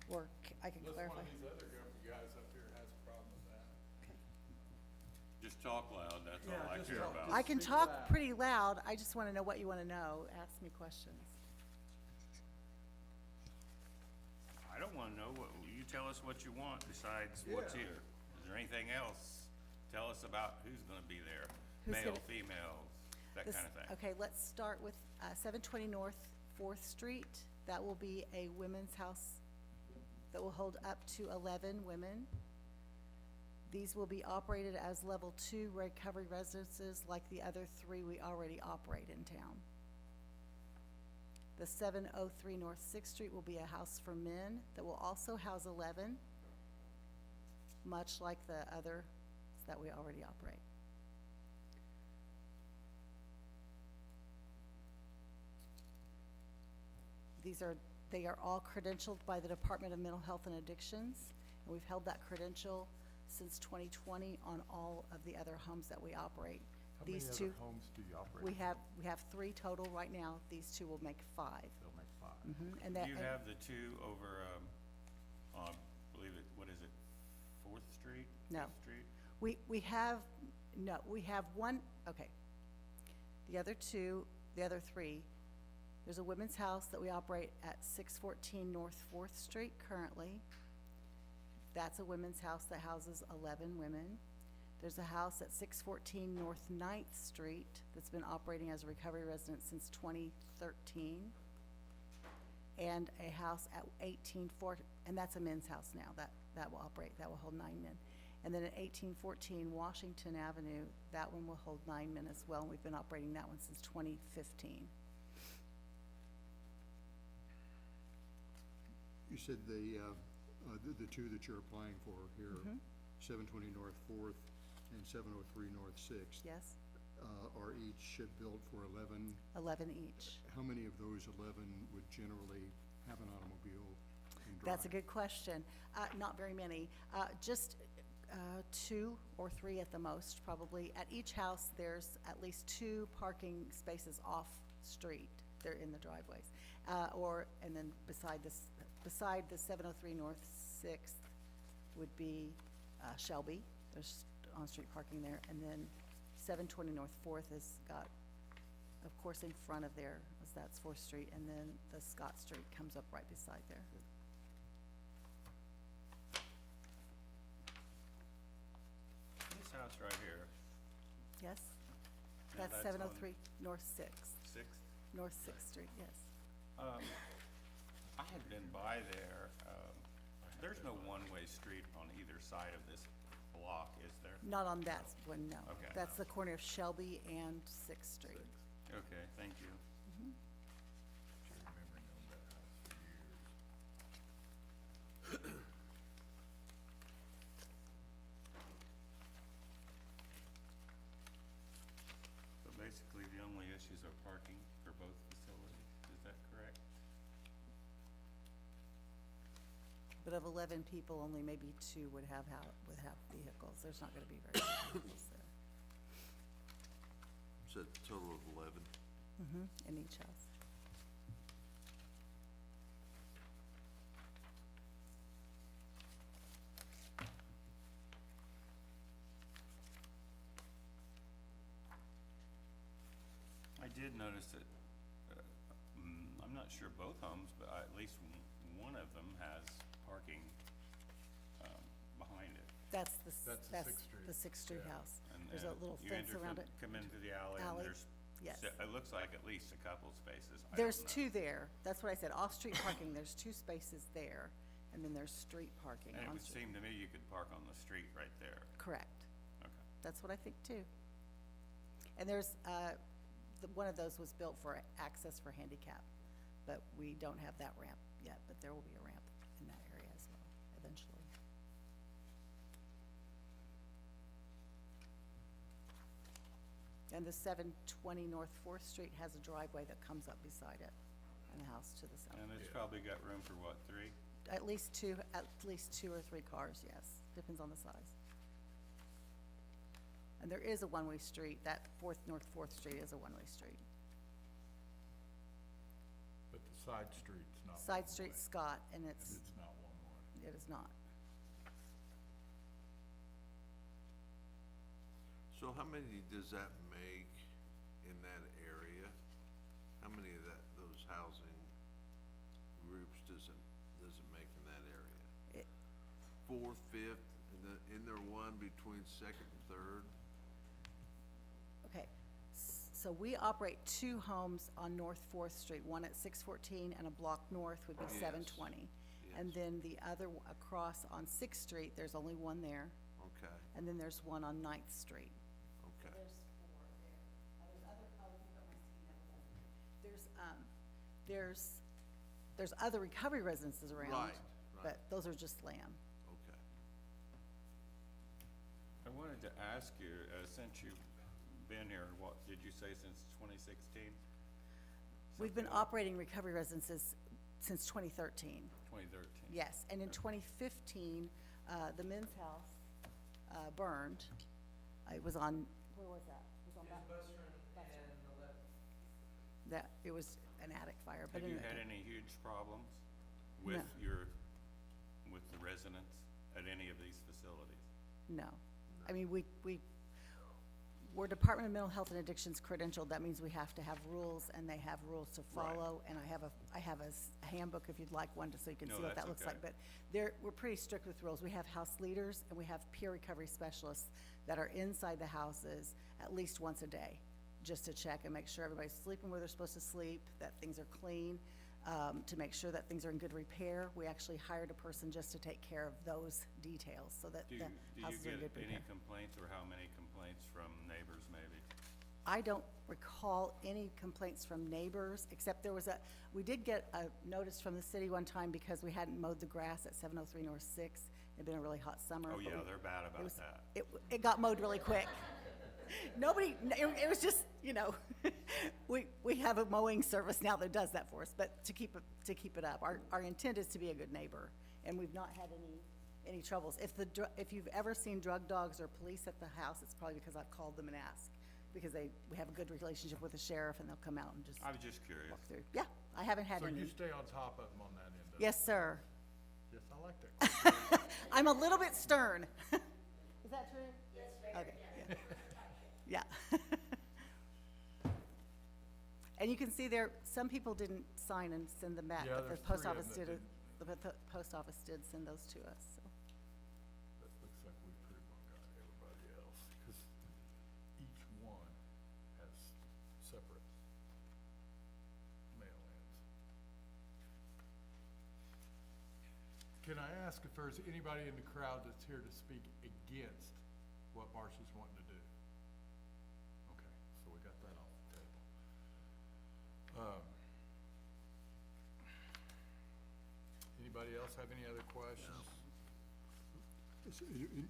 or I can Unless clarify. one of these other government guys up here has a problem with that. Okay. Just talk loud, that's Yeah, all I just care talk. about. I can Speak talk loud. pretty loud, I just wanna know what you wanna know, ask me questions. I don't wanna know what, you tell us what you want besides what's Yeah. here. Is there anything else? Tell us about who's gonna be there, Who's male, gonna- female, that This- kinda thing. Okay, let's start with 720 North 4th Street. That will be a women's house that will hold up to 11 women. These will be operated as level 2 recovery residences like the other 3 we already operate in town. The 703 North 6th Street will be a house for men that will also house 11, much like the others that we already operate. They are all credentialed by the Department of Mental Health and Addictions, and we've held that credential since 2020 on all of the other homes that we operate. How many These other two, homes do you operate? we have 3 total right now. These 2 will make 5. They'll make 5. And that, You and have the two over, on, believe it, what is it, 4th Street? No. 5th Street? we have, no, we have one, okay. The other 3, there's a women's house that we operate at 614 North 4th Street currently. That's a women's house that houses 11 women. There's a house at 614 North 9th Street that's been operating as a recovery residence since 2013. And a house at 184, and that's a men's house now, that will operate, that will hold 9 men. And then at 1814 Washington Avenue, that one will hold 9 men as well, and we've been operating that one since 2015. You said the 2 that you're applying for here, 720 North 4th and 703 North 6th, Yes, are each built for 11. 11 each. How many of those 11 would generally have an automobile and drive? That's a good question. Not very many, just 2 or 3 at the most, probably. At each house, there's at least 2 parking spaces off-street. They're in the driveways. And then beside the 703 North 6th would be Shelby. There's on-street parking there. And then 720 North 4th has got, of course, in front of there, that's 4th Street, and then the Scott Street comes up right beside there. This house right here, Yes? Now That's that's 703 North 6th, 6th? North 6th Street, yes. I had been by there, there's no one-way street on either side of this block, is there? Not on that one, no. Okay. That's the corner of Shelby and 6th Street. Okay, thank you. Jerry Memory owned that house for years. So basically, the only issues are parking for both facilities, is that correct? But of 11 people, only maybe 2 would have vehicles. There's not gonna be very many vehicles there. So a total of 11. In each house. I did notice that, I'm not sure both homes, but at least one of them has parking, behind it. That's the That's the 6th Street. The 6th Street Yeah. house. And There's a little you fence enter around from- it. Come into the alley and Alley, there's, yes. it looks like at least a couple spaces. I There's don't know. 2 there. That's what I said, off-street parking. There's 2 spaces there, and then there's street parking And it on would street. seem to me you could park on the street right there. Correct. Okay. That's what I think too. And there's, one of those was built for access for handicap, but we don't have that ramp yet, but there will be a ramp in that area as well, eventually. And the 720 North 4th Street has a driveway that comes up beside it, and a house to the south. And it's probably got room for what, 3? At least 2 or 3 cars, yes, depends on the size. And there is a one-way street, that North 4th Street is a one-way street. But the side street's not. Side one street way. Scott, and And it's, it's not one way. it is not. So how many does that make in that area? How many of those housing groups does it make in that area? It- Fourth, fifth, and then, in there one between second and third? Okay, so we operate two homes on North Fourth Street, one at 614 and a block north would be Yes. 720. And Yes. then the other across on Sixth Street, there's only one there, Okay, and then there's one on Ninth Street. okay. There's four there. There's other, oh, you've got my CNO. There's other recovery residences around. Right, right. But those are just Lamb. Okay. I wanted to ask you, since you've been here, what, did you say since 2016? We've been Something like operating recovery residences since 2013. 2013? Yes, and in 2015, the men's house burned. It was on, where was that? It was on that, it was an attic fire, but Have you anyway. had any huge problems with with the residents at any of these facilities? No. I mean, we're Department of Mental Health and Addictions credentialed. That means we have to have rules, and they have rules to Right. follow. And I have a handbook if you'd like one, just so you can No, see what that's that looks okay. like. But we're pretty strict with rules. We have house leaders, and we have peer recovery specialists that are inside the houses at least once a day, just to check and make sure everybody's sleeping where they're supposed to sleep, that things are clean, to make sure that things are in good repair. We actually hired a person just to take care of those details, so that Do the you houses are in get good any repair. complaints, or how many complaints from neighbors maybe? I don't recall any complaints from neighbors, except we did get a notice from the city one time because we hadn't mowed the grass at 703 North 6th. It'd been a really hot summer. Oh, but yeah, we- they're bad it about was- that. It got mowed really quick. It was just, we have a mowing service now that does that for us, but to keep it up. Our intent is to be a good neighbor, and we've not had any troubles. If you've ever seen drug dogs or police at the house, it's probably because I've called them and asked, because we have a good relationship with the sheriff, and they'll come out and just I was just curious. walk through. Yeah, I haven't had So any. you stay on top of them on that end of it? Yes, sir. Yes, I like that. I'm a little bit stern. Is that true? Yes, okay, yeah. Yeah. And you can see there, some people didn't sign and send them back, Yeah, but the there's post 3 of office them did, that the post office did send those to us, so. That looks like we pretty well got everybody else, because each one has separate mail-ins. Can I ask if there's anybody in the crowd that's here to speak against what Marcia's wanting to do? Okay, so we got that off the table. Anybody else have any other questions?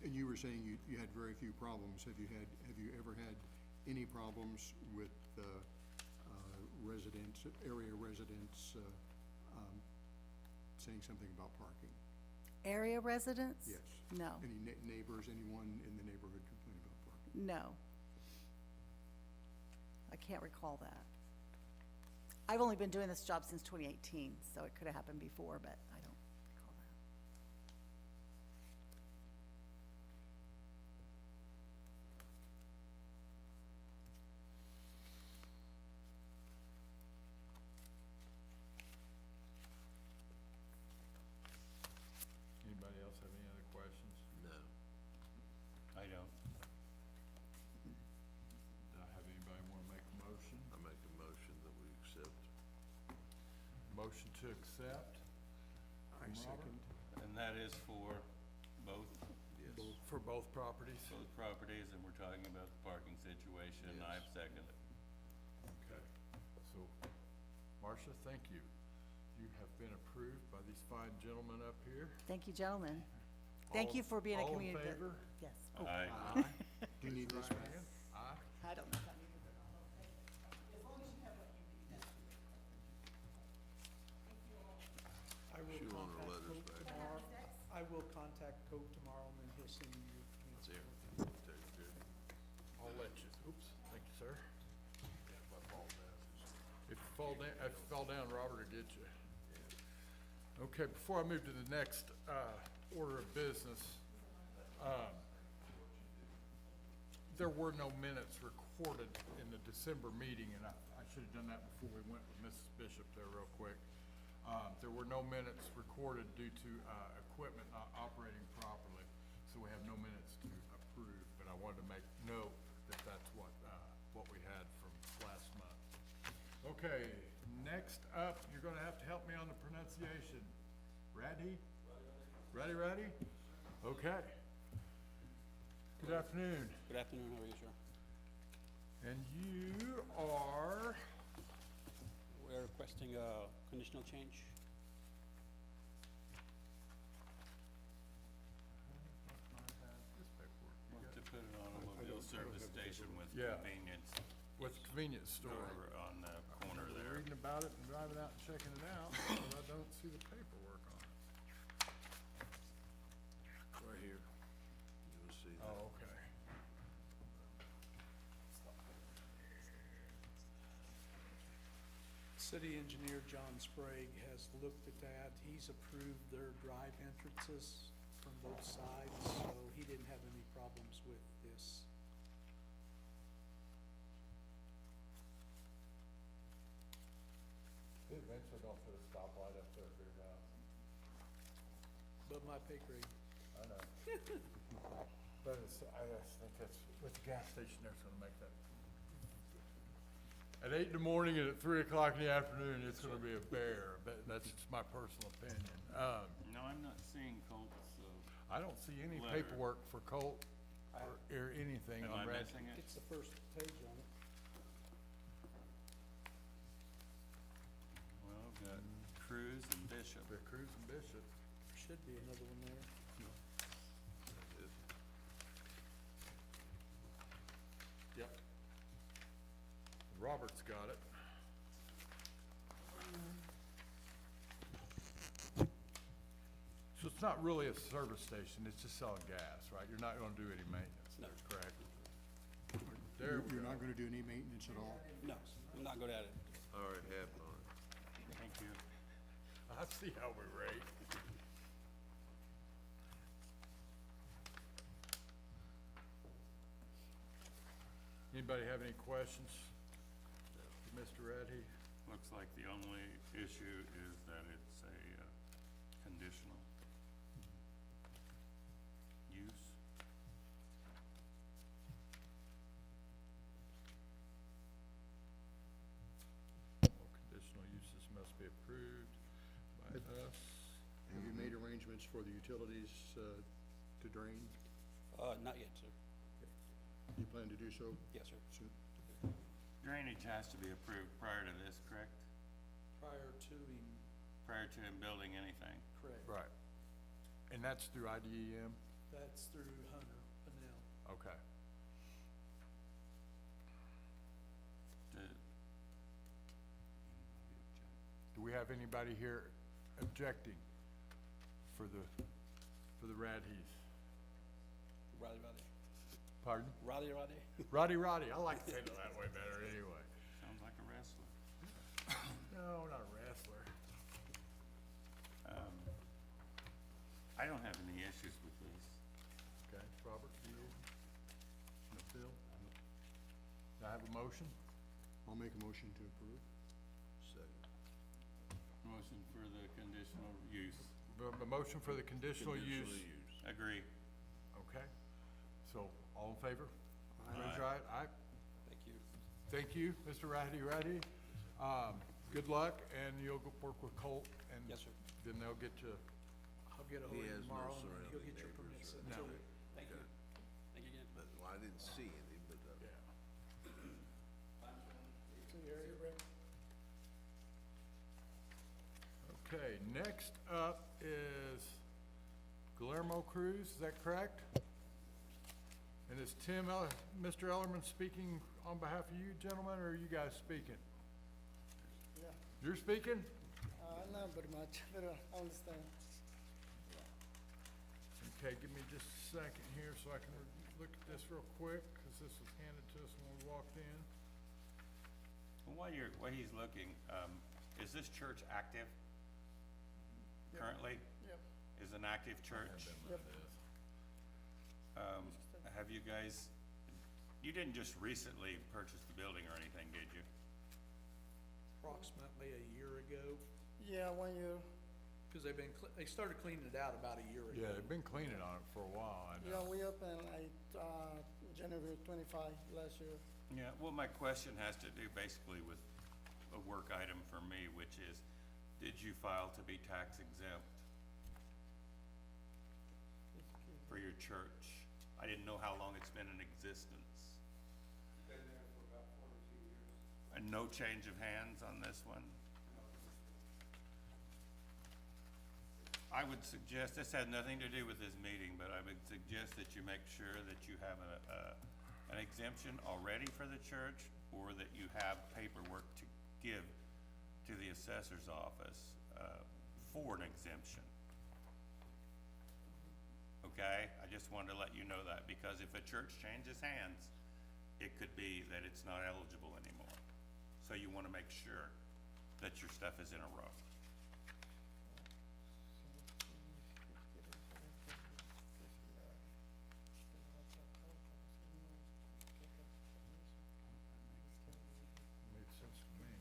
And you were saying you had very few problems. Have you ever had any problems with area residents saying something about parking? Area residents? Yes. No, Any neighbors, anyone in the neighborhood complain about parking? no. I can't recall that. I've only been doing this job since 2018, so it could have happened before, but I don't recall that. Anybody else have any other questions? No. I don't. Do I have anybody want to make a motion? I make a motion that we accept. Motion to accept? I From Robert? second. And that is for both Yes. For both properties? properties, and we're talking about the parking situation, and Yes. I've seconded. Okay, so, Marcia, thank you. You have been approved by these fine gentlemen up here. Thank you, gentlemen. Thank you for being a community. All in favor? Yes. Aye. Do you need this Right back? hand? Aye. I don't know if I need it. As long as you have what you need. I will She wanted her contact letters Coke back. tomorrow. I will contact Coke tomorrow, and then he'll send you your That's communication. it. Very good. I'll let you, oops, thank you, sir. Yeah, if I fall down, If you fall down, Robert will get you. Okay, before I move to the next, order of business, there were no minutes recorded in the December meeting, and I should have done that before we went with Mrs. Bishop there real quick. There were no minutes recorded due to, equipment not operating properly, so we have no minutes to approve, but I wanted to make note that that's what we had from last month. Okay, next up, you're gonna have to help me on the pronunciation. Radhi? Radhi? Okay. Good afternoon. Good afternoon, how are you, sir? And you are, We're requesting a conditional change. this paperwork, you got To put an automobile service station with Yeah. convenience with the convenience store. store on the corner We're there. reading about it and driving out and checking it out, but I don't see the paperwork on it. Right here. You'll see that. Oh, okay. City engineer John Sprague has looked at that. He's approved their drive entrances from both sides, so he didn't have any problems with this. They eventually gonna put a stoplight up there at your house. But my pay grade, I know. But it's, I just think that's, with the gas station there, it's gonna make that. At 8 in the morning and at 3 o'clock in the afternoon, it's gonna be a bear, but that's just my personal opinion. No, I'm not seeing Colt's, I don't see any Letter. paperwork for Colt or anything am on I Red. missing it? it's the first page on it. Well, I've got Cruz and Bishop. The Cruz and Bishop. There should be another one there. That's it. Yep. Robert's got it. So it's not really a service station, it's just selling gas, right? You're not gonna do any maintenance, No. that's correct? There we You're go. not gonna do any maintenance at all? No, I'm not good at it. Already happened on it. Thank you. I see how we rate. Anybody have any questions for Mr. Radhe? Looks like the only issue is that it's a conditional use. All conditional uses must be approved by us. Have you made arrangements for the utilities, to drain? Not yet, sir. You plan to do so Yes, sir. soon? Drainage has to be approved prior to this, correct? Prior to him, Prior to him building anything. correct. Right. And that's through IDEM? That's through Hunter, Pennell. Okay. To- Do we have anybody here objecting for the Radhes? Roddy. Pardon? Roddy. Roddy, I like saying it that way better anyway. Sounds like a wrestler. No, not a wrestler. I don't have any issues with this. Okay, Robert, do you? No, Phil? Do I have a motion? I'll make a motion to approve. Second. Motion for the conditional use. The motion for the conditional use? Conditional use. Agree. Okay, so, all in favor? Aye. Raise your right, aye. Thank you. Thank you, Mr. Radhe. Good luck, and you'll go work with Colt, and Yes, sir. then they'll get you, I'll get He ahold of has him no tomorrow and surrounding he'll get your neighbors permits or until. anything. Thank you. Thank you again. But, well, I didn't see any, but, yeah. Okay, next up is Guillermo Cruz, is that correct? And is Mr. Ellerman speaking on behalf of you gentlemen, or are you guys speaking? Yeah, You're speaking? not very much, but I understand. Okay, give me just a second here so I can look at this real quick, because this was handed to us when we walked in. Well, while he's looking, is this church active? is an active church. Yep. Have you guys, you didn't just recently purchase the building or anything, did you? Approximately a year ago, Yeah, 1 year. because they started cleaning it out about a year ago. Yeah, they've been cleaning on it for a while, I Yeah, know. we opened like, January 25 last year. Yeah, well, my question has to do basically with a work item for me, which is, did you file to be tax exempt for your church? I didn't know how long it's been in existence. Been there for about 42 years. And no change of hands on this one? I would suggest, this had nothing to do with this meeting, but I would suggest that you make sure that you have an exemption already for the church, or that you have paperwork to give to the assessor's office for an exemption. Okay, I just wanted to let you know that, because if a church changes hands, it could be that it's not eligible anymore. So you want to make sure that your stuff is in a row. Made sense to me.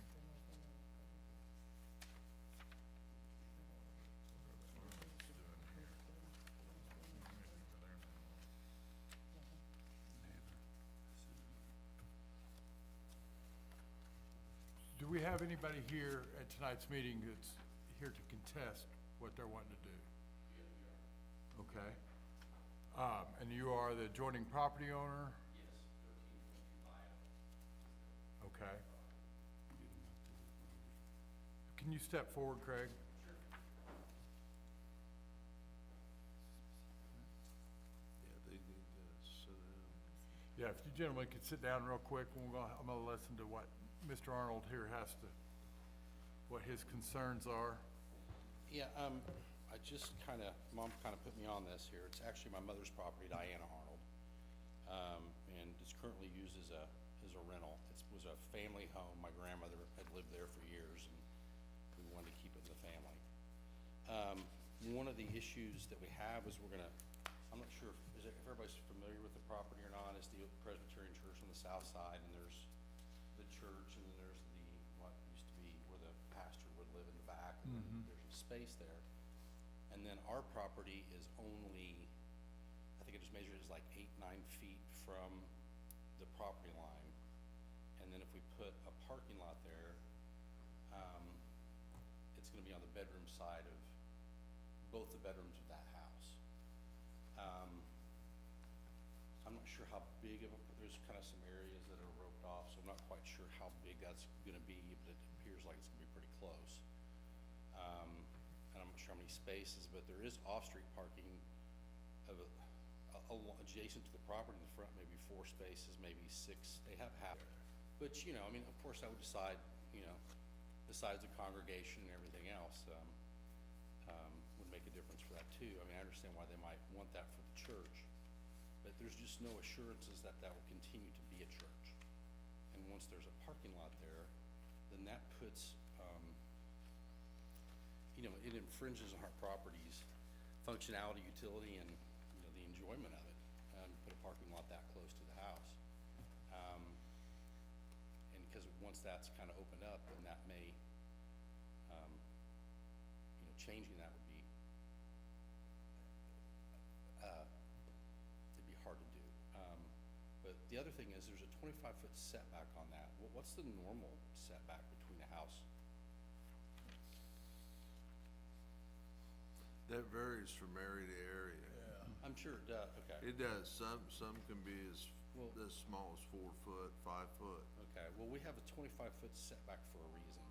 Do we have anybody here at tonight's meeting that's here to contest what they're wanting to do? Okay. And you are the adjoining property owner? Okay. Can you step forward, Craig? Yeah, they need to sit down. Yeah, if you gentlemen could sit down real quick, I'm gonna listen to what Mr. Arnold here has to, what his concerns are. Yeah, I just kinda, Mom kinda put me on this here. It's actually my mother's property, Diana Arnold. And it's currently used as a rental. It was a family home. My grandmother had lived there for years, and we wanted to keep it in the family. One of the issues that we have is I'm not sure, if everybody's familiar with the property or not, is the Presbyterian Church on the south side, and there's the church, and then there's what used to be where the pastor would live in the back, and then there's a space there. And then our property is only, I think it just measured as like 8-9 feet from the property line. And then if we put a parking lot there, it's gonna be on the bedroom side of both the bedrooms of that house. I'm not sure how big of there's kind of some areas that are roped off, so I'm not quite sure how big that's gonna be, but it appears like it's gonna be pretty close. And I'm not sure how many spaces, but there is off-street parking adjacent to the property in the front, maybe 4 spaces, maybe 6, they have half. But, I mean, of course, I would decide, besides the congregation and everything else, would make a difference for that too. I mean, I understand why they might want that for the church, but there's just no assurances that that will continue to be a church. And once there's a parking lot there, then that puts, it infringes on our property's functionality, utility, and, the enjoyment of it, put a parking lot that close to the house. And because once that's kind of opened up, then that may, changing that would be, it'd be hard to do. But the other thing is, there's a 25-foot setback on that. What's the normal setback between a house? That varies from area to area. I'm sure it does, okay. It does. Some can be as small as 4 foot, 5 foot. Okay, well, we have a 25-foot setback for a reason,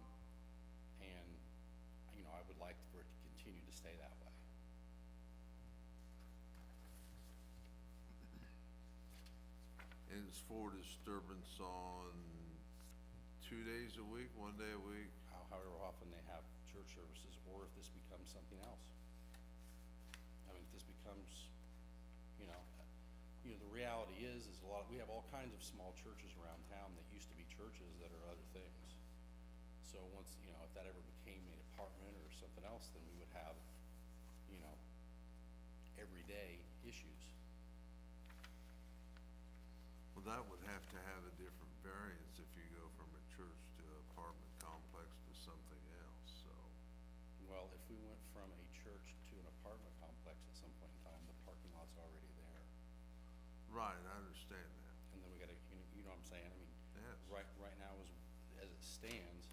and, I would like for it to continue to stay that way. And it's for disturbance on 2 days a week, 1 day a week. However often they have church services, or if this becomes something else. I mean, if this becomes, the reality is we have all kinds of small churches around town that used to be churches that are other things. So once, if that ever became an apartment or something else, then we would have, everyday issues. Well, that would have to have a different variance if you go from a church to an apartment complex to something else, so. Well, if we went from a church to an apartment complex at some point in time, the parking lot's already there. Right, I understand that. And then we gotta, you know what I'm saying? I mean, Yes. right now, as it stands,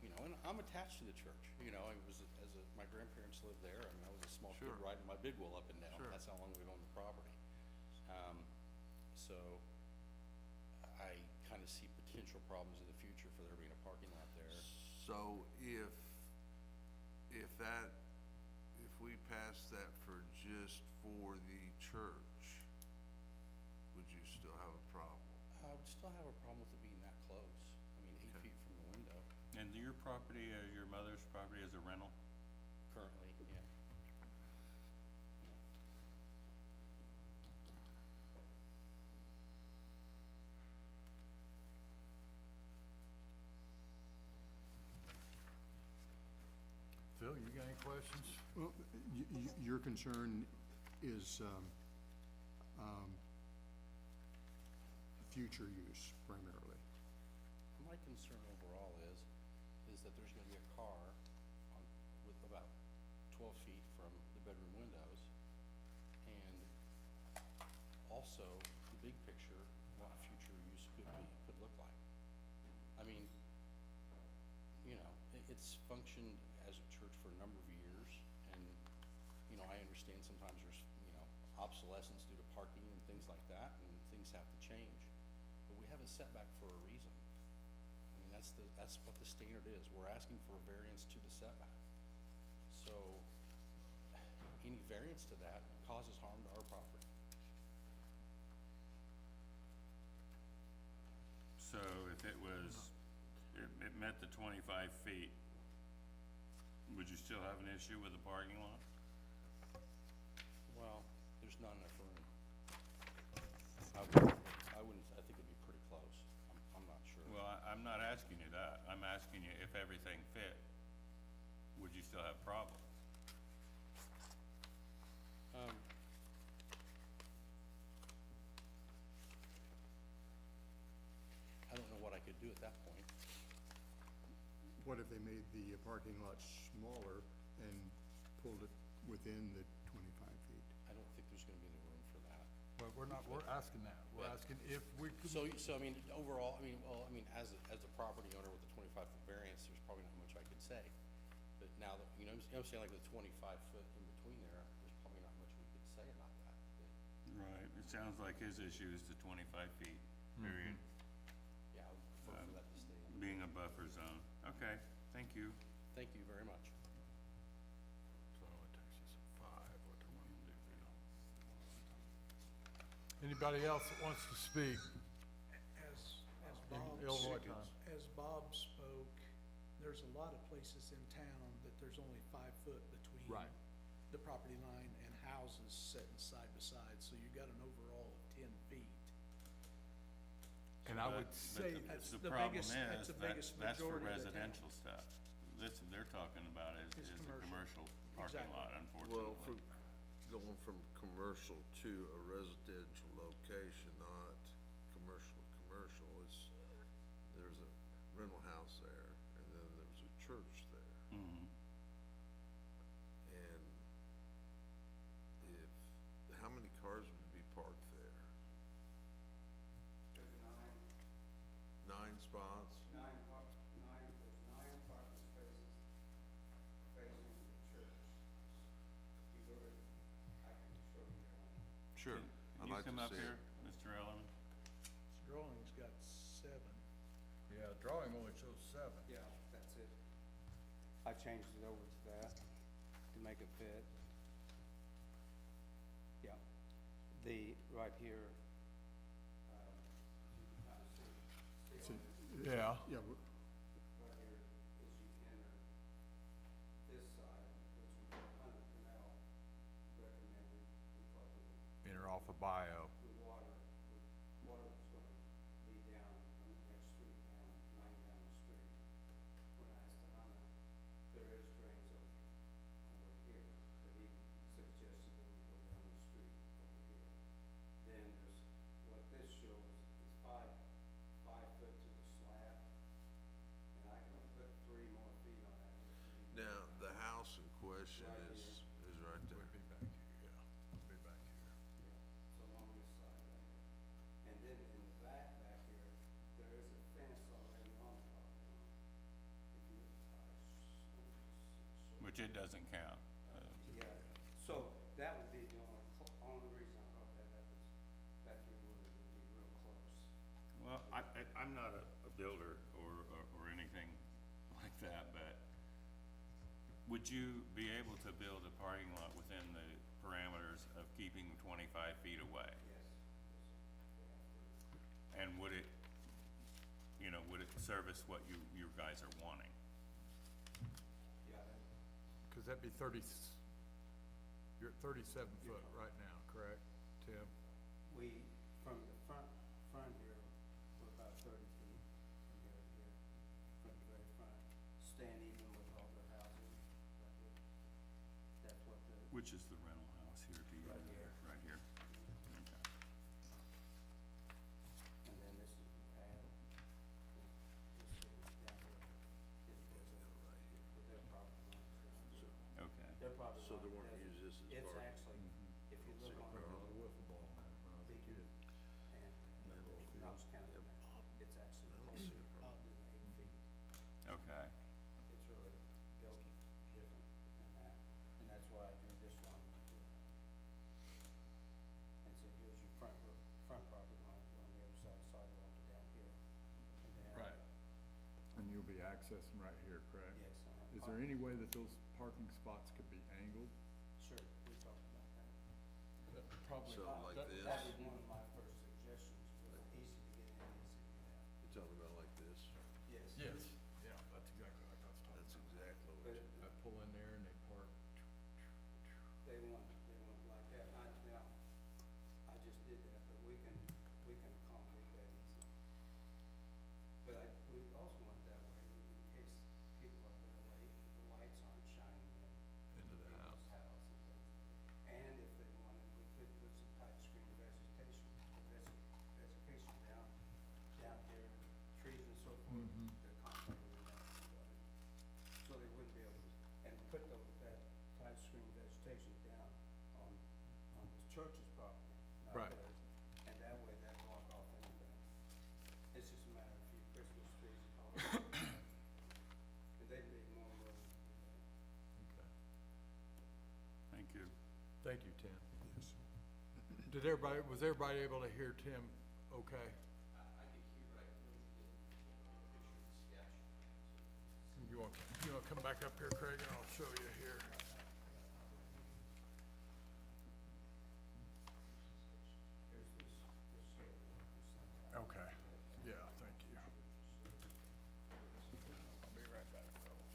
you know, and I'm attached to the church, you know, I was, my grandparents lived there, I mean, I was a small kid Sure. riding my big wheel up and down. Sure. That's how long we've owned the property. So I kinda see potential problems in the future for there being a parking lot there. So if we pass that for just for the church, would you still have a problem? I would still have a problem with it being that close. I mean, 8 Okay. feet from the window And your property, your mother's property is a rental? currently, yeah. Phil, you got any questions? Well, your concern is, future use primarily. My concern overall is that there's gonna be a car with about 12 feet from the bedroom windows. And also, the big picture, what future use could look like. I mean, you know, it's functioned as a church for a number of years, and, you know, I understand sometimes there's, you know, obsolescence due to parking and things like that, and things have to change. But we have a setback for a reason. I mean, that's what the standard is. We're asking for a variance to the setback. So, any variance to that causes harm to our property. So if it met the 25 feet, would you still have an issue with the parking lot? Well, there's not enough room. I think it'd be pretty close. I'm not sure. Well, I'm not asking you that. I'm asking you if everything fit, would you still have problems? I don't know what I could do at that point. What if they made the parking lot smaller and pulled it within the 25 feet? I don't think there's gonna be the room for that. Well, we're asking that. We're But- asking if we could. So I mean, overall, as a property owner with a 25-foot variance, there's probably not much I could say. But now that, you know what I'm saying, like the 25 foot in between there, there's probably not much we could say about that. Right, it sounds like his issue is the 25 feet, period, Yeah, I would prefer for that to stay in. being a buffer zone. Okay, thank you. Thank you very much. So it takes us to 5, what they're wanting to do, Phil. Anybody else that wants to speak? As In Bob, Illinois time. as Bob spoke, there's a lot of places in town that there's only 5 foot between Right. the property line and houses sitting side by side, so you got an overall of 10 feet. And I But- would but say, That's The the problem biggest- that's the biggest that's for majority of the town. residential stuff. This, they're talking about is Is a commercial. commercial parking Exactly. lot, Well, unfortunately. going from commercial to a residential location, not commercial to commercial, there's a rental house there, and then there's a church there. Mhm. And how many cars would be parked there? There's 9 spots? there's 9 parking spaces facing the church. You go to, I can show you one. Sure. Can I'd you like come to up see here, it. Mr. Ellerman? This drawing's got 7. yeah, drawing only shows 7. Yeah, that's it. I changed it over to that to make it fit. Yeah, right here, you can kind of see on this, Yeah. Yeah, right here, as you enter this side, which is 100 Canal recommended because of Enter off of Bio. the water was gonna be down on the next street down, lying down the street. When I asked Hannah, there is drains over here. doesn't count. Yeah, so that would be the only reason I brought that up is that three would be real close. Well, I'm not a builder or anything like that, but would you be able to build a parking lot within the parameters of keeping 25 feet away? Yes. And would it, would it service what you guys are wanting? Yeah, Cause that'd be you're at 37 foot right now, correct, Tim? we, from the front here, we're about 30 feet from here to here, from the very front, staying even with all their houses. That's what the, Which is the rental house here, do you? Right here. Right here. Okay. and then this is the pad. This is down here, is with their property lines down here. Okay. Their property So they line want to doesn't- use this as It's parking. actually, if you look on the Wiffle ball when I was a Beacon kid. and Knox County map, it's actually closer than 8 feet. Okay. It's really built different than that, and that's why I drew this line right here. And so here's your front property line on the other side of the sidewalk down here. And then- Right. And you'll be accessing right here, correct? Yes. Is there any way that those parking spots could be angled? Sure, we talked about that. Probably. So like this, That was one of my first suggestions, was easy to get in, easy to get out. you're talking about like this? Yes, yeah, that's exactly what I was talking That's about. exactly what But you. I pull in there and they park. they want like that. Now, I just did that, but we can accommodate that easy. But we also want it that way, in case people are there late, the lights aren't shining Into the people's house. house and things. And if they wanted, we could put some type screen vegetation down here, trees and so forth. They're constantly in that regard. So they wouldn't be able to, and put that type screen vegetation down on the church's property, not Right. theirs. And that way that block off anything. It's just a matter of a few Christmas trees and all that. And they'd be more than willing to do that. Okay. Thank you. Thank you, Tim. Yes. Was everybody able to hear Tim okay? I could hear, but I couldn't get a picture of the sketch. You want to come back up here, Craig, and I'll show you here. Here's this shape, this thing. Okay, yeah, thank you. I'll be right back, fellas.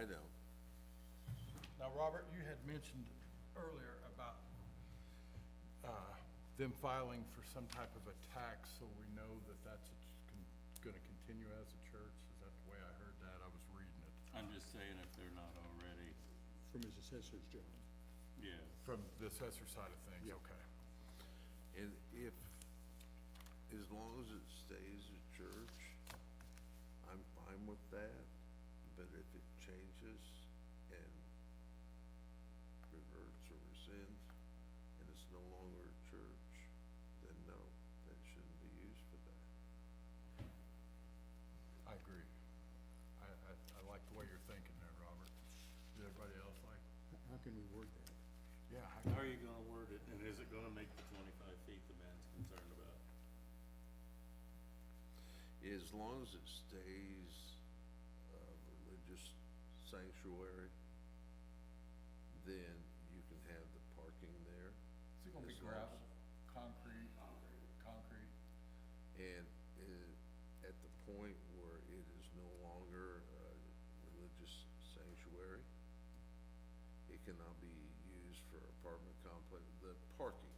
I don't. Now, Robert, you had mentioned earlier about them filing for some type of a tax, so we know that that's gonna continue as a church. Is that the way I heard that? I was reading it. I'm just saying if they're not already, From his assessor's job. yeah. From the assessor side of things, Yeah. okay. And if, as long as it stays a church, I'm fine with that, but if it changes and reverts or rescinds, and it's no longer a church, then no, that shouldn't be used for that. I agree. I like the way you're thinking there, Robert. Did everybody else like? How can we word that? Yeah. How are you gonna word it, and is it gonna make the 25 feet the man's concerned about? As long as it stays a religious sanctuary, then you can have the parking there. Is it gonna be as long gravel, as- concrete? Concrete. And at the point where it is no longer a religious sanctuary, it cannot be used for apartment complex, the parking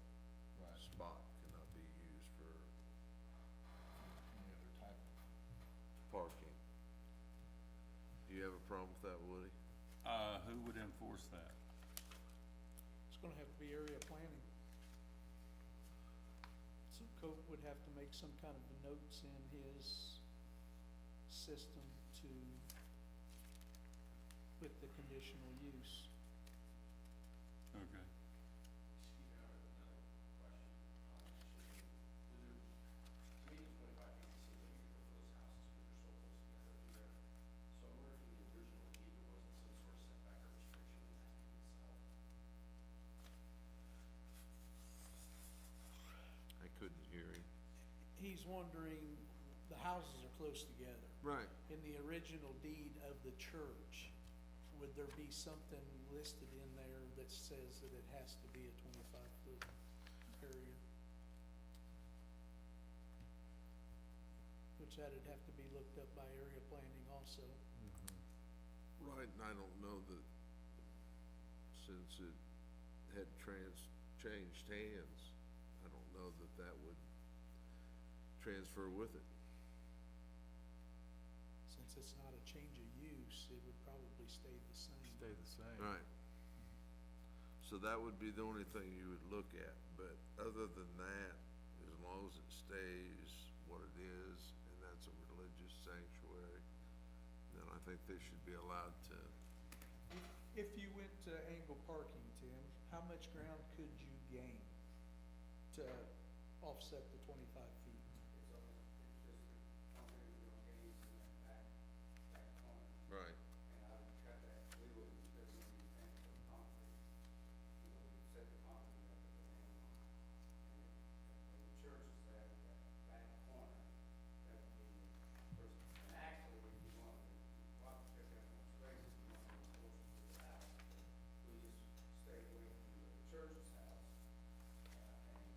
Right. spot cannot be used for Any other type of? parking. Do you have a problem with that, Woody? Who would enforce that? It's gonna have to be area planning. So Cope would have to make some kind of notes in his system to, with the conditional use. Okay. Excuse me, I have another question. Maybe 25 feet seems like you could put those houses, but they're so close together. So I wonder if in the original deed there wasn't some sort of setback or restriction in that deed itself. I couldn't hear him. He's wondering, the houses are close together. Right. In the original deed of the church, would there be something listed in there that says that it has to be a 25-foot area? Which that'd have to be looked up by area planning also. Right, and I don't know that, since it had changed hands, I don't know that that would transfer with it. Since it's not a change of use, it would probably stay the same. Stay the same. Right. So that would be the only thing you would look at, but other than that, as long as it stays what it is, and that's a religious sanctuary, then I think they should be allowed to. If you went to angle parking, Tim, how much ground could you gain to offset the 25 feet? It's just the concrete little gains in that back corner. Right. And I would cut that, we wouldn't, there's no need to put concrete. You know, we set the concrete up at the end. And the church is there, that back corner, that would be the first. And actually, if you want to, walk, pick up more space, if you want to go closer to the house, we just stay away from the church's house. And then I think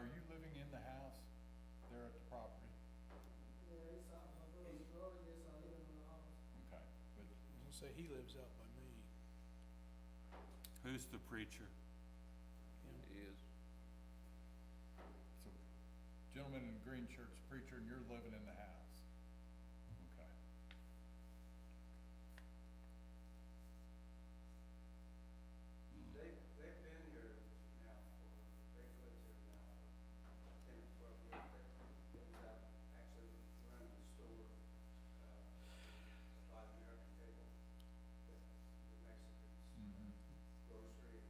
Now, are you living in the house there at the property? Yeah, it's on the road, yes, I live in the house. Okay, but, I was gonna say, he lives out by me. Who's the preacher? Him. He is. so, gentleman in the green shirt's preacher, and you're living in the house? Okay. They've been here now they've lived here now for 10 or 12 years. They was out actually running a store, by the American table, the Mexicans, Mm-hmm. grocery,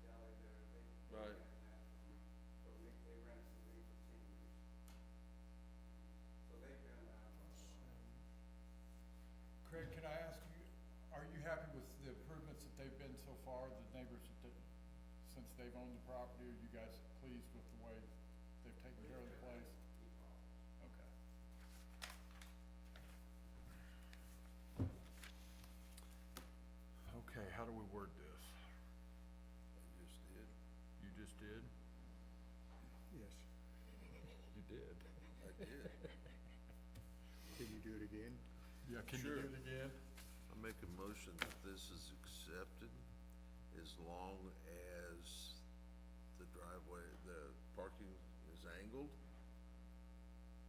deli there. They Right. rented that from me, they rented from me for 10 years. So they've been around for a while. Craig, can I ask you, are you happy with the improvements that they've been so far, the neighbors since they've owned the property? Are you guys pleased with the way they've taken care of the place? Okay. Okay, how do we word this? I just did. You just did? Yes. You did. I did. Can you do it again? Yeah, can you do Sure. it again? I make a motion that this is accepted as long as the driveway, the parking is angled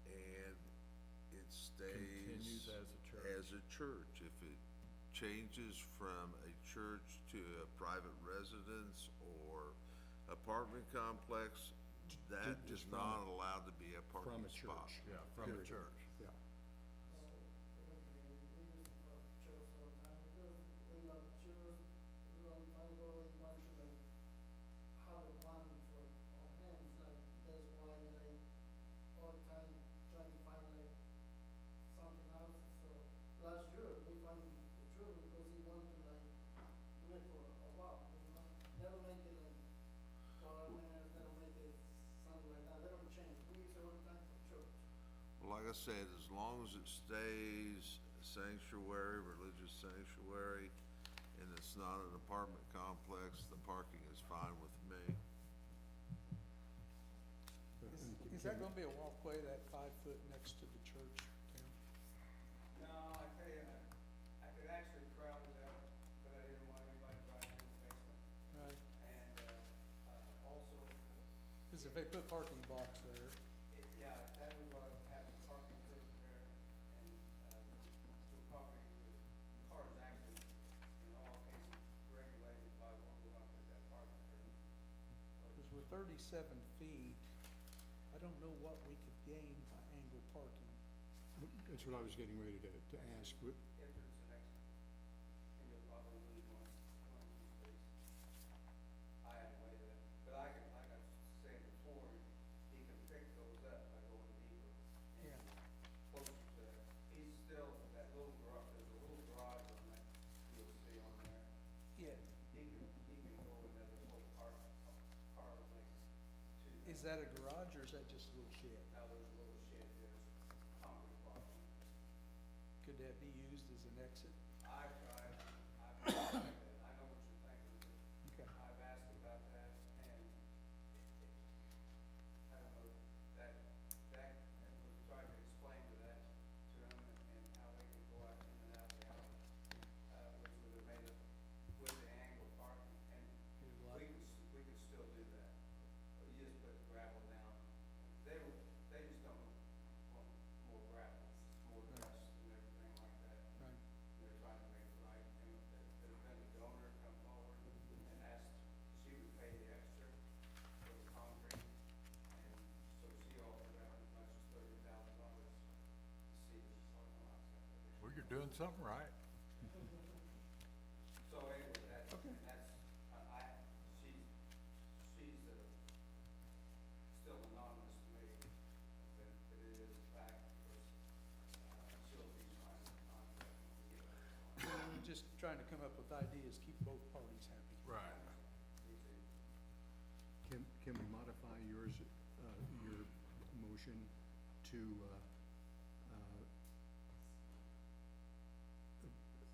and it Continues stays as a church. as a church. If it changes from a church to a private residence or apartment complex, that is Just from not a- allowed to be a From parking a spot. church. Yeah, from a Period. church. Yeah. Last year, we found the church because he wanted to like do it for a while, you know, they don't make it like apartments, they don't make it something like that, they don't change, we use it all the time for church. Well, like I said, as long as it stays a sanctuary, religious sanctuary, and it's not an apartment complex, the parking is fine with me. Is that gonna be a walkway, that 5 foot next to the church, Tim? No, I tell you, I could actually crowd it out, but I didn't want anybody driving in the basement. Right, And, also, cause if they put parking blocks there, yeah, that would have the parking over there and, the parking, the car is actually, in all cases, regulated by what we want to put that parking there. cause we're 37 feet, I don't know what we could gain by angle parking. That's what I was getting ready to ask. Entrance and exit, and you'll probably lose one or two spaces. I haven't weighed it, but I can, like I was saying before, he can pick those up by going deeper. Yeah. Closer to, he's still, that little garage, there's a little garage on that, you'll see on there. Yeah. He can go in there, there's a little car lane to. Is that a garage or is that just a little shed? Now there's a little shed, there's concrete parking. Could that be used as an exit? I've tried, I know what you're thinking, Okay. I've asked about that, and I don't know, that, was trying to explain that to them, and how they could go out in and out the alley, which would have made it with the angle parking, and You'd like- we could still do that. But you just put gravel down, they just don't want more gravel, more dust and everything like that. Right. They're trying to make it right, and there's been a donor come forward and asked, she would pay the extra for the concrete, and so she offered out as much as $30,000 to see the parking lots out there. Well, you're doing something right. So anyway, that's, and that's, she's, still anonymous to me, but it is a fact, because, she'll be trying to contact me to get her on. We're just trying to come up with ideas, keep both parties happy. Right. Me too. Can we modify yours, your motion to,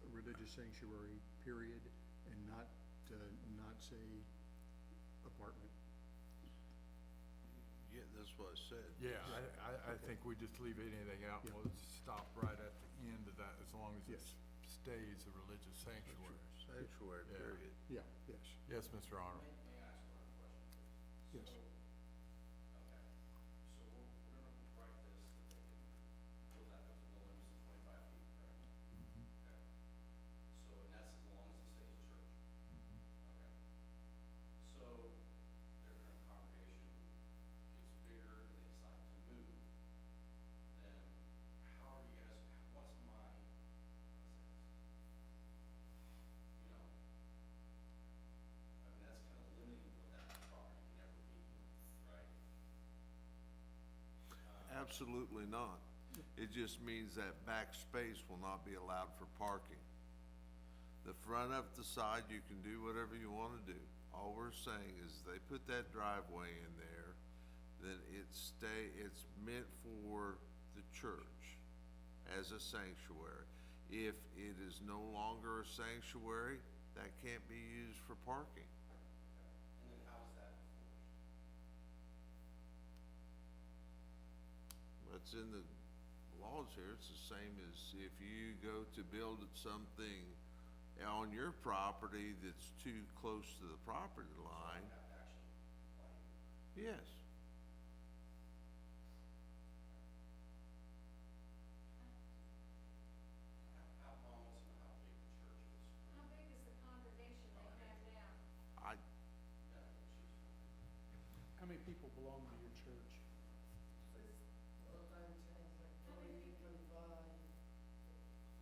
a religious sanctuary, period, and not say apartment? that's what I said. Yeah, I think we just leave anything out, Yeah. we'll stop right at the end of that, as long as it Yes. stays a religious sanctuary. Sanctuary, Yeah. period. Yeah, yes, Yes, Mr. Arnold? May I ask one question, please? yes. Okay, so we're gonna write this, that they can build that up to no limits of 25 feet, correct? Okay. So, and that's as long as it stays a church? Okay. So, their current congregation gets bigger, and they decide to move, then how are you guys, what's my, how to say this? You know, I mean, that's kind of limiting what that property can ever be, right? Absolutely not. It just means that back space will not be allowed for parking. The front of the side, you can do whatever you wanna do. All we're saying is they put that driveway in there, then it's meant for the church as a sanctuary. If it is no longer a sanctuary, that can't be used for parking. And then how is that enforced? That's in the laws here. It's the same as if you go to build something on your property that's too close to the property line. Have to actually apply Yes. how long is and how big the church is? How big is the congregation they have now? I, Yeah, she's fine. How many people belong to your church? All the time change, like 20, 25.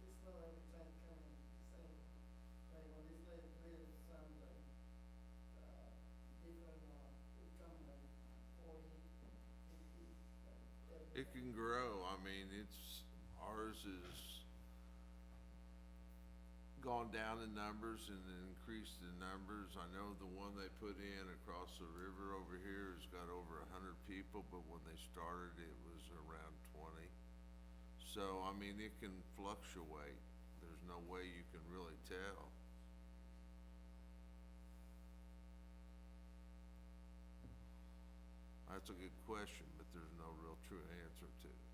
It's not every time coming the same. Like when it's like real Sunday, different, it come like 40, 50, like every it can grow. I mean, ours is gone down in numbers and increased in numbers. I know the one they put in across the river over here has got over 100 people, but when they started, it was around 20. So, I mean, it can fluctuate. There's no way you can really tell. That's a good question, but there's no real true answer to it.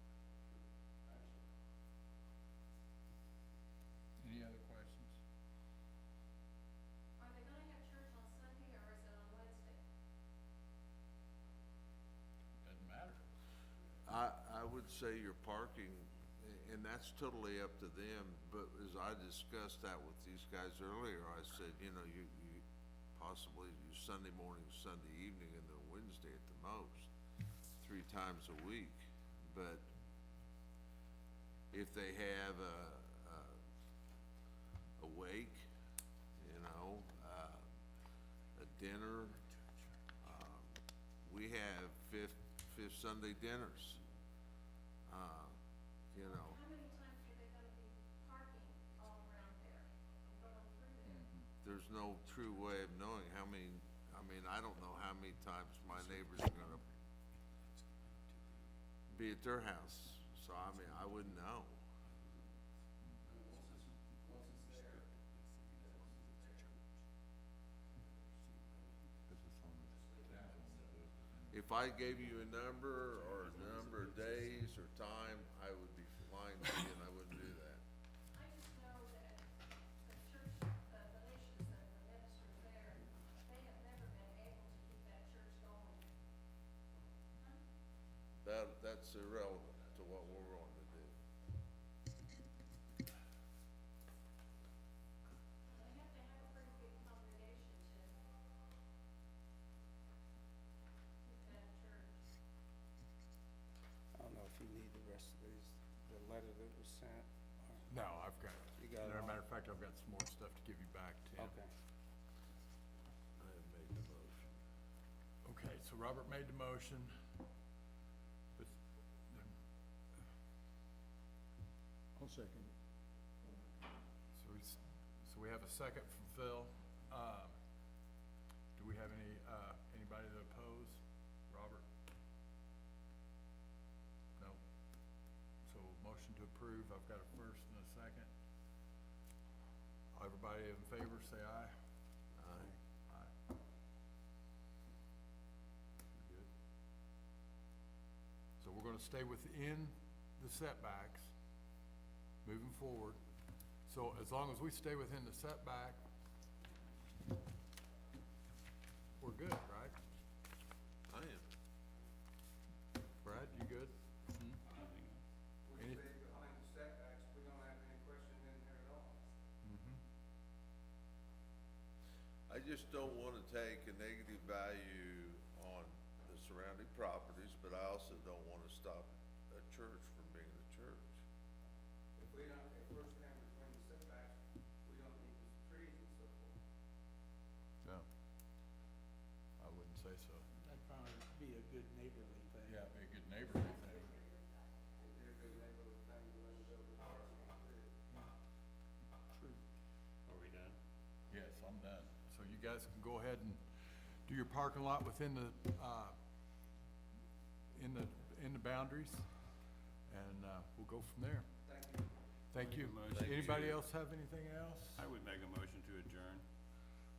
Any other questions? Are they gonna have church on Sunday or is it on Wednesday? Doesn't matter. I would say your parking, and that's totally up to them, but as I discussed that with these guys earlier, I said, you know, you possibly use Sunday morning, Sunday evening, and then Wednesday at the most, 3 times a week. But if they have a wake, you know, a dinner, we have fifth Sunday dinners. You know, How many times are they gonna be parking all around there, going through there? there's no true way of knowing how many, I mean, I don't know how many times my neighbors are gonna be at their house, so I mean, I wouldn't know. If I gave you a number or a number of days or time, I would be lying to you and I wouldn't do that. I just know that the church, the Venetians and the ministers there, they have never been able to keep that church going. That's irrelevant to what we're going to do. They have to have a pretty big congregation to keep that church. I don't know if you need the rest of these, the letter that was sent. or- No, I've got, You got as it a all? matter of fact, I've got some more stuff to give you back, Tim. Okay. I have made the motion. Okay, so Robert made the motion. But, I'll second it. so we have a second from Phil. Do we have anybody to oppose? Robert? No? So motion to approve, I've got a first and a second. Everybody in favor, say aye. Aye. Aye. Good. gonna stay within the setbacks moving forward. So as long as we stay within the setback, we're good, right? I am. Brad, you good? We Any- stay behind the setbacks, we don't have any question in there at all. I just don't wanna take a negative value on the surrounding properties, but I also don't wanna stop a church from being a church. If we're staying between the setbacks, we don't need the trees and so forth. No. I wouldn't say so. That'd probably be a good neighborly thing. Yeah, be a good neighborly thing. It'd be a good neighborhood thing to let it over the parking lot too. True. Are we done? Yes, I'm done. So you guys can go ahead and do your parking lot within the, in the boundaries, and, we'll go from there. Thank you. Thank you. Thank you. Anybody else have anything else? I would make a motion to adjourn.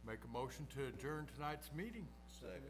Make a motion to adjourn tonight's meeting. Second.